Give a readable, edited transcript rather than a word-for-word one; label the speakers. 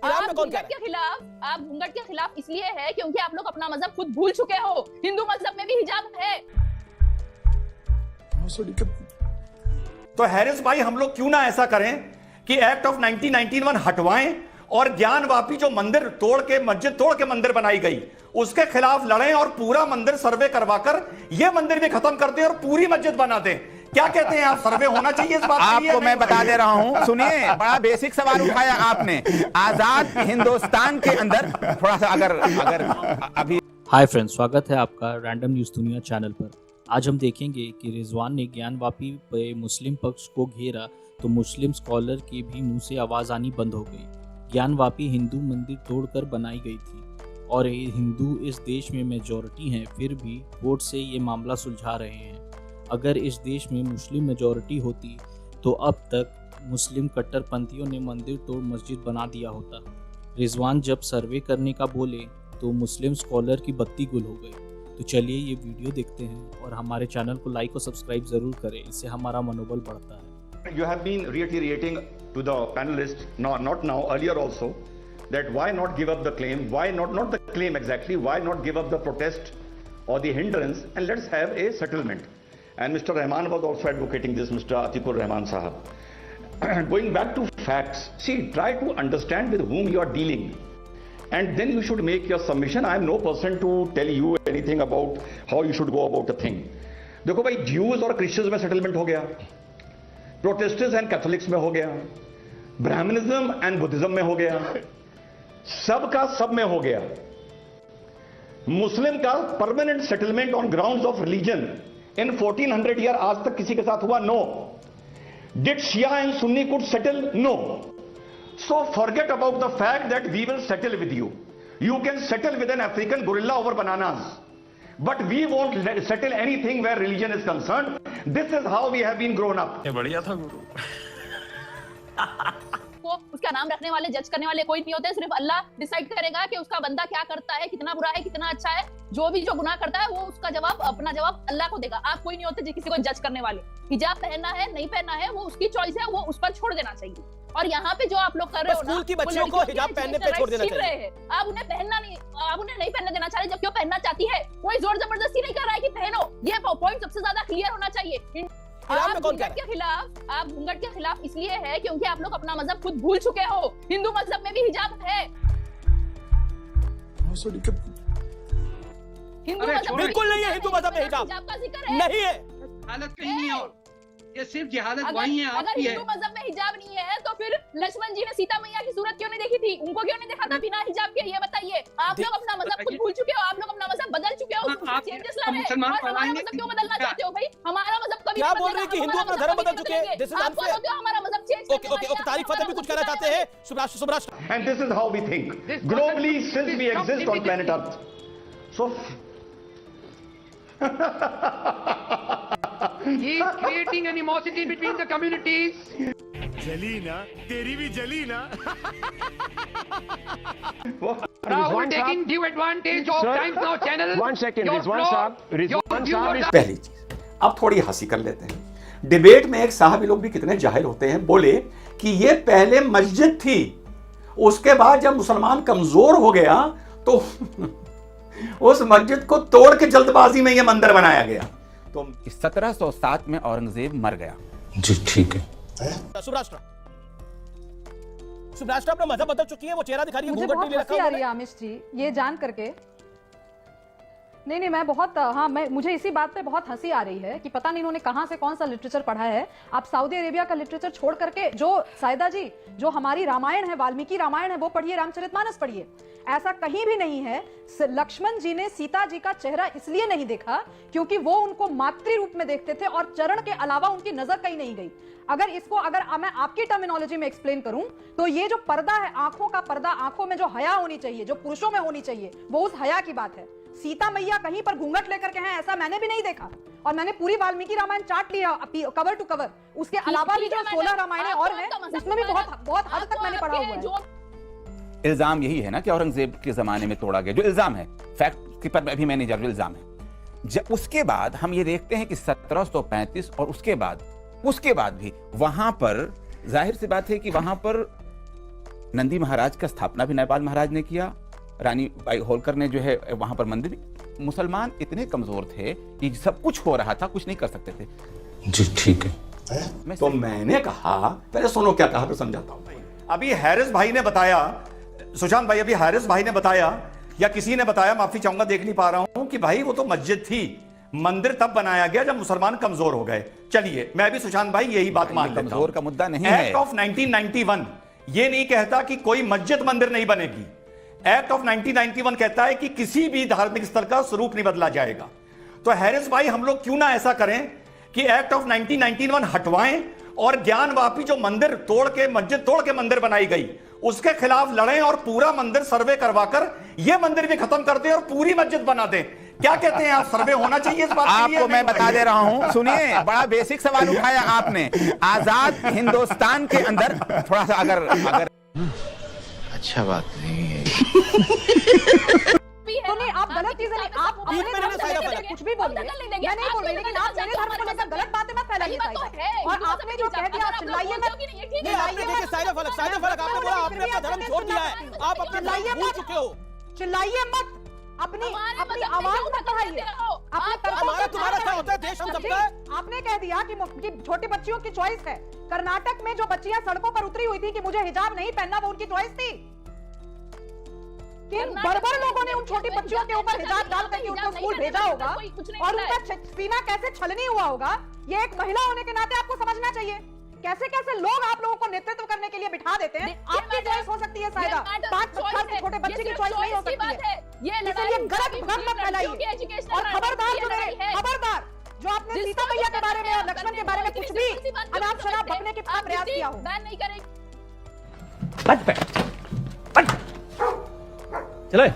Speaker 1: आप घूंघट के खिलाफ इसलिए है क्योंकि आप लोग अपना मजहब खुद भूल चुके हो। हिंदू मजहब में भी हिजाब है।
Speaker 2: तो हैरिस भाई, हम लोग क्यों ना ऐसा करें कि एक्ट ऑफ 1991 हटवाएं और ज्ञानवापी जो मंदिर तोड़ के, मस्जिद तोड़ के मंदिर बनाई गई, उसके खिलाफ लड़ें और पूरा मंदिर सर्वे करवाकर ये मंदिर भी खत्म कर दें और पूरी मस्जिद बना दें। क्या कहते हैं आप? सर्वे होना चाहिए इस बात के लिए।
Speaker 3: आपको मैं बता दे रहा हूं, सुनिए, बड़ा बेसिक सवाल उठाया आपने। आजाद हिंदुस्तान के अंदर थोड़ा सा अगर अभी।
Speaker 4: हाय फ्रेंड्स, स्वागत है आपका रैंडम न्यूज़ दुनिया चैनल पर। आज हम देखेंगे कि रिजवान ने ज्ञानवापी पे मुस्लिम पक्ष को घेरा तो मुस्लिम स्कॉलर के भी मुंह से आवाज़ आनी बंद हो गई। ज्ञानवापी हिंदू मंदिर तोड़कर बनाई गई थी और हिंदू इस देश में मेजॉरिटी हैं, फिर भी कोर्ट से ये मामला सुलझा रहे हैं। अगर इस देश में मुस्लिम मेजॉरिटी होती तो अब तक मुस्लिम कट्टरपंथियों ने मंदिर तोड़ मस्जिद बना दिया होता। रिजवान जब सर्वे करने का बोले तो मुस्लिम स्कॉलर की बत्ती गुल हो गई। तो चलिए ये वीडियो देखते हैं और हमारे चैनल को लाइक और सब्सक्राइब जरूर करें, इससे हमारा मनोबल बढ़ता है।
Speaker 2: You have been reiterating to the panelists, not now, earlier also, that why not give up the claim, why not the claim exactly, why not give up the protest or the hindrance and let's have a settlement. And Mr. Rahman was also advocating this, Mr. Atikur Rahman Sahab. Going back to facts, see, try to understand with whom you are dealing. And then you should make your submission. I am no person to tell you anything about how you should go about a thing. देखो भाई, Jews और Christians में settlement हो गया, Protestants and Catholics में हो गया, Brahmanism and Buddhism में हो गया, सबका सब में हो गया। मुस्लिम का permanent settlement on grounds of religion in 1400 year आज तक किसी के साथ हुआ? No. Did Shia and Sunni could settle? No. So forget about the fact that we will settle with you. You can settle with an African gorilla over bananas, but we won't settle anything where religion is concerned. This is how we have been grown up.
Speaker 5: ये बढ़िया था गुरु।
Speaker 1: वो उसका नाम रखने वाले, जज करने वाले कोई नहीं होते। सिर्फ अल्लाह डिसाइड करेगा कि उसका बंदा क्या करता है, कितना बुरा है, कितना अच्छा है। जो गुनाह करता है वो उसका जवाब, अपना जवाब अल्लाह को देगा। आप कोई नहीं होते किसी को जज करने वाले। हिजाब पहनना है नहीं पहनना है वो उसकी चॉइस है, वो उस पर छोड़ देना चाहिए। और यहाँ पे जो आप लोग कर रहे हो ना,
Speaker 6: स्कूल की बच्चियों को हिजाब पहनने पे छोड़ देना चाहिए।
Speaker 1: आप उन्हें पहनना नहीं, आप उन्हें नहीं पहनने देना चाह रहे, जबकि वो पहनना चाहती है। कोई जोर जबरदस्ती नहीं कर रहा है कि पहनो। ये पॉइंट सबसे ज्यादा क्लियर होना चाहिए। आप घूंघट के खिलाफ इसलिए है क्योंकि आप लोग अपना मजहब खुद भूल चुके हो। हिंदू मजहब में भी हिजाब है।
Speaker 6: बिल्कुल नहीं है हिंदू मजहब में हिजाब
Speaker 1: का जिक्र
Speaker 6: नहीं है।
Speaker 5: हालत कहीं नहीं है, और ये सिर्फ जहालत वही है, आपकी है।
Speaker 1: हिंदू मजहब में हिजाब नहीं है तो फिर लक्ष्मण जी ने सीता मैया की सूरत क्यों नहीं देखी थी? उनको क्यों नहीं देखा था बिना हिजाब के? ये बताइए। आप लोग अपना मजहब खुद भूल चुके हो, आप लोग अपना मजहब बदल चुके हो, चेंजेस ला रहे हैं। और हमारा मजहब क्यों बदलना चाहते हो भाई? हमारा मजहब कभी
Speaker 6: क्या बोल रहे हैं कि हिंदू अपना धर्म बदल चुके हैं? दिस इज
Speaker 1: आप बोलते हो हमारा मजहब change
Speaker 6: okay okay okay, Tarek Fatah भी कुछ कहना चाहते हैं। सुब्राष्ट्र
Speaker 2: And this is how we think globally since we exist on planet Earth. So
Speaker 5: He is creating animosity between the communities.
Speaker 7: जली ना, तेरी भी जली ना।
Speaker 5: Rahul taking due advantage of Times Now channel.
Speaker 7: One second, Rizwan साहब,
Speaker 2: पहली चीज, अब थोड़ी हंसी कर लेते हैं। डिबेट में एक साहब लोग भी कितने जाहिल होते हैं, बोले कि ये पहले मस्जिद थी, उसके बाद जब मुसलमान कमजोर हो गया तो उस मस्जिद को तोड़ के जल्दबाजी में ये मंदिर बनाया गया। तो
Speaker 3: 1707 में औरंगजेब मर गया।
Speaker 7: जी ठीक है।
Speaker 6: सुब्राष्ट्र अपना मजहब बदल चुकी है, वो चेहरा दिखा रही है,
Speaker 8: मुझे
Speaker 6: घूंघट
Speaker 8: बहुत
Speaker 6: नहीं ले
Speaker 8: हंसी
Speaker 6: रखा
Speaker 8: आ रही है आमिश जी ये जान करके। नहीं मैं बहुत मुझे इसी बात पे बहुत हंसी आ रही है कि पता नहीं इन्होंने कहां से कौन सा लिटरेचर पढ़ा है। आप सऊदी अरेबिया का लिटरेचर छोड़ करके जो सायदा जी, जो हमारी रामायण है, वाल्मीकि रामायण है, वो पढ़िए, रामचरितमानस पढ़िए। ऐसा कहीं भी नहीं है। लक्ष्मण जी ने सीता जी का चेहरा इसलिए नहीं देखा क्योंकि वो उनको मातृ रूप में देखते थे और चरण के अलावा उनकी नजर कहीं नहीं गई। अगर मैं आपकी टर्मिनोलॉजी में एक्सप्लेन करूं तो ये जो पर्दा है, आंखों का पर्दा, आंखों में जो हया होनी चाहिए, जो पुरुषों में होनी चाहिए, वो उस हया की बात है। सीता मैया कहीं पर घूंघट लेकर के हैं ऐसा मैंने भी नहीं देखा। और मैंने पूरी वाल्मीकि रामायण चाट लिया कवर टू कवर। उसके अलावा भी जो 16 रामायणें और हैं उसमें भी बहुत हद तक मैंने पढ़ा हुआ है।
Speaker 3: इल्जाम यही है ना कि औरंगजेब के जमाने में तोड़ा गया, जो इल्जाम है, फैक्ट के पर अभी मैं नहीं जा रहा, इल्जाम है। उसके बाद हम ये देखते हैं कि 1735 और उसके बाद भी वहां पर जाहिर सी बात है कि वहां पर नंदी महाराज का स्थापना भी नेपाल महाराज ने किया, रानी बाई होलकर ने जो है वहां पर मंदिर भी। मुसलमान इतने कमजोर थे कि सब कुछ हो रहा था, कुछ नहीं कर सकते थे।
Speaker 7: जी ठीक है।
Speaker 2: तो मैंने कहा, पहले सुनो क्या कहा, फिर समझाता हूं। अभी हैरिस भाई ने बताया, सुशांत भाई, अभी हैरिस भाई ने बताया या किसी ने बताया, माफी चाहूंगा देख नहीं पा रहा हूं, कि भाई वो तो मस्जिद थी, मंदिर तब बनाया गया जब मुसलमान कमजोर हो गए। चलिए मैं भी सुशांत भाई यही बात मान लेता हूं।
Speaker 3: कमजोर का मुद्दा नहीं है।
Speaker 2: एक्ट ऑफ 1991 ये नहीं कहता कि कोई मस्जिद मंदिर नहीं बनेगी। एक्ट ऑफ 1991 कहता है कि किसी भी धार्मिक स्थल का स्वरूप नहीं बदला जाएगा। तो हैरिस भाई, हम लोग क्यों ना ऐसा करें कि एक्ट ऑफ 1991 हटवाएं और ज्ञानवापी जो मंदिर तोड़ के, मस्जिद तोड़ के मंदिर बनाई गई, उसके खिलाफ लड़ें और पूरा मंदिर सर्वे करवाकर यह मंदिर भी खत्म कर दें और पूरी मस्जिद बना दें। क्या कहते हैं आप? सर्वे होना चाहिए इस बात के लिए?
Speaker 3: आपको मैं बता दे रहा हूं, सुनिए, बड़ा बेसिक सवाल उठाया आपने। आजाद हिंदुस्तान के अंदर थोड़ा सा अगर
Speaker 7: अच्छा बात नहीं है।
Speaker 8: तो नहीं, आप गलत चीजें नहीं, आप अपने धर्म को लेकर कुछ भी बोलिए, मैं नहीं बोल रही, लेकिन आप मेरे धर्म को लेकर गलत बातें मत फैलाइए। और आपने जो कह दिया, आप चिल्लाइए मत।
Speaker 6: नहीं, आपने देखिए साइड फलक आपने बोला आपने अपना धर्म छोड़ दिया है, आप अपने धर्म भूल चुके हो।
Speaker 8: चिल्लाइए मत, अपनी आवाज मत बढ़ाइए।
Speaker 6: हमारा तुम्हारा क्या होता है, देश हम सबका है।
Speaker 8: आपने कह दिया कि छोटी बच्चियों की चॉइस है। कर्नाटक में जो बच्चियां सड़कों पर उतरी हुई थी कि मुझे हिजाब नहीं पहनना, वो उनकी चॉइस थी। किन बर्बर लोगों ने उन छोटी बच्चियों के ऊपर हिजाब डाल करके उनको स्कूल भेजा होगा और उनका सीना कैसे छलनी हुआ होगा, ये एक महिला होने के नाते आपको समझना चाहिए। कैसे कैसे लोग आप लोगों को नेतृत्व करने के लिए बिठा देते हैं। आपकी चॉइस हो सकती है सायदा, 5 साल के छोटे बच्चे की चॉइस नहीं हो सकती है। इसलिए गलत भ्रम मत फैलाइए। और खबरदार जो आपने सीता मैया के बारे में और लक्ष्मण के बारे में कुछ भी अनाप शनाप बकने के प्रयास किया हो,
Speaker 1: बैन नहीं करेंगे।
Speaker 6: चले